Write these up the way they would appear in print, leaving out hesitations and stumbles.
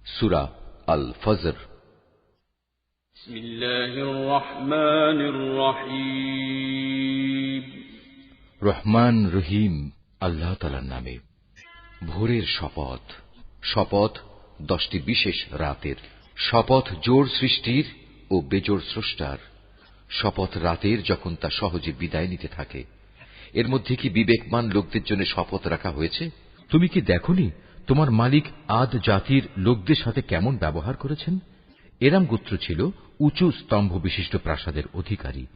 সূরা আল ফজর। বিসমিল্লাহির রহমানির রহিম। রহমান রহিম আল্লাহ তাআলার নামে। ভোরের শপথ। শপথ 10টি বিশেষ রাতের। শপথ জোড় সৃষ্টির ও বেজোড় স্রষ্টার। শপথ রাতের যখন তা সহজে বিদায় নিতে থাকে। এর মধ্যে কি বিবেকমান লোকদের জন্য শপথ রাখা হয়েছে? তুমি কি দেখনি তোমার মালিক আদ জাতির লোকদের সাথে কেমন ব্যবহার করেছেন? এরাম গোত্র ছিল উঁচু স্তম্ভ বিশিষ্ট প্রাসাদের অধিকারী।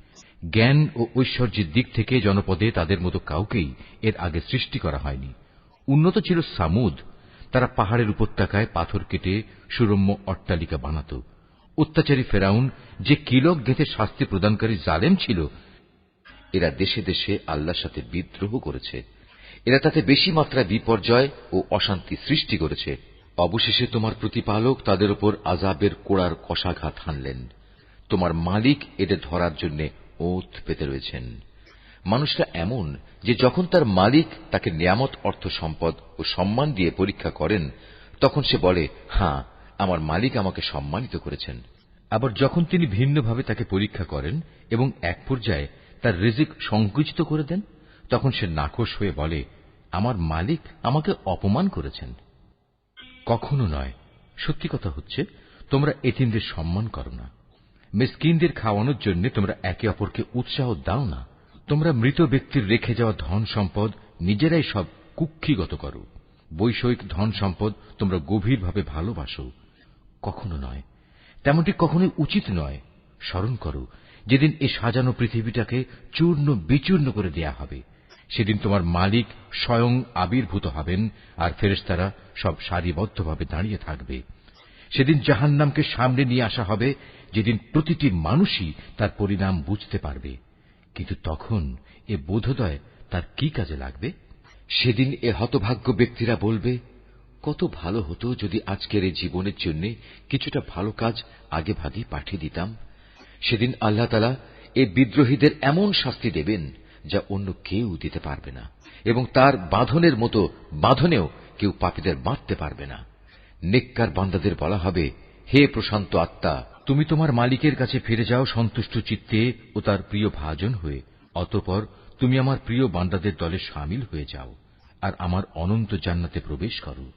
জ্ঞান ও ঐশ্বর্যের দিক থেকে জনপদে তাদের মতো কাউকেই এর আগে সৃষ্টি করা হয়নি। উন্নত ছিল সামুদ। তারা পাহাড়ের উপত্যকায় পাথর কেটে সুরম্য অট্টালিকা বানাত। অত্যাচারী ফেরাউন যে কিলক গেঁথে শাস্তি প্রদানকারী জালেম ছিল। এরা দেশে দেশে আল্লাহর সাথে বিদ্রোহ করেছে। এরা তাতে বেশি মাত্রায় বিপর্যয় ও অশান্তি সৃষ্টি করেছে। অবশেষে তোমার প্রতিপালক তাদের উপর আযাবের কোড়ার কষাঘাত হানলেন। তোমার মালিক এদের ধরার জন্য ওঁত পেতে রয়েছেন। মানুষটা এমন যে যখন তার মালিক তাকে নিয়ামত, অর্থ সম্পদ ও সম্মান দিয়ে পরীক্ষা করেন, তখন সে বলে, হ্যাঁ, আমার মালিক আমাকে সম্মানিত করেছেন। আবার যখন তিনি ভিন্নভাবে তাকে পরীক্ষা করেন এবং এক পর্যায়ে তার রিজিক সংকুচিত করে দেন, তখন সে নাখোশ হয়ে বলে, আমার মালিক আমাকে অপমান করেছেন। কখনো নয়। সত্যি কথা হচ্ছে, তোমরা এতিমদের সম্মান করো না। মিসকিনদের খাওয়ানোর জন্য তোমরা একে অপরকে উৎসাহ দাও না। তোমরা মৃত ব্যক্তির রেখে যাওয়া ধন সম্পদ নিজেরাই সব কুক্ষিগত করো। বৈষয়িক ধন সম্পদ তোমরা গভীরভাবে ভালোবাসো। কখনো নয়, তেমনটি কখনোই উচিত নয়। স্মরণ করো, যেদিন এ সাজানো পৃথিবীটাকে চূর্ণ বিচূর্ণ করে দেয়া হবে। সেদিন তোমার মালিক স্বয়ং আবির্ভূত হবেন, আর ফেরেশতারা সব সারিবদ্ধভাবে দাঁড়িয়ে থাকবে। সেদিন জাহান্নামকে সামনে নিয়ে আসা হবে, যেদিন প্রতিটি মানুষই তার পরিণাম বুঝতে পারবে। কিন্তু তখন এ বোধোদয় তার কি কাজে লাগবে? সেদিন এ হতভাগ্য ব্যক্তিরা বলবে, কত ভালো হতো যদি আজকের এই জীবনের জন্য কিছুটা ভালো কাজ আগে ভাগে পাঠিয়ে দিতাম। সেদিন আল্লাহ তাআলা এ বিদ্রোহীদের এমন শাস্তি দেবেন যা অন্য কেউ দিতে পারবে না, এবং তার বাঁধনের মতো বাঁধনেও কেউ পাপীদের বাঁধতে পারবে না। নেককার বান্দাদের বলা হবে, হে প্রশান্ত আত্মা, তুমি তোমার মালিকের কাছে ফিরে যাও সন্তুষ্ট চিত্তে ও তার প্রিয় ভাজন হয়ে। অতঃপর তুমি আমার প্রিয় বান্দাদের দলে শামিল হয়ে যাও আর আমার অনন্ত জান্নাতে প্রবেশ করো।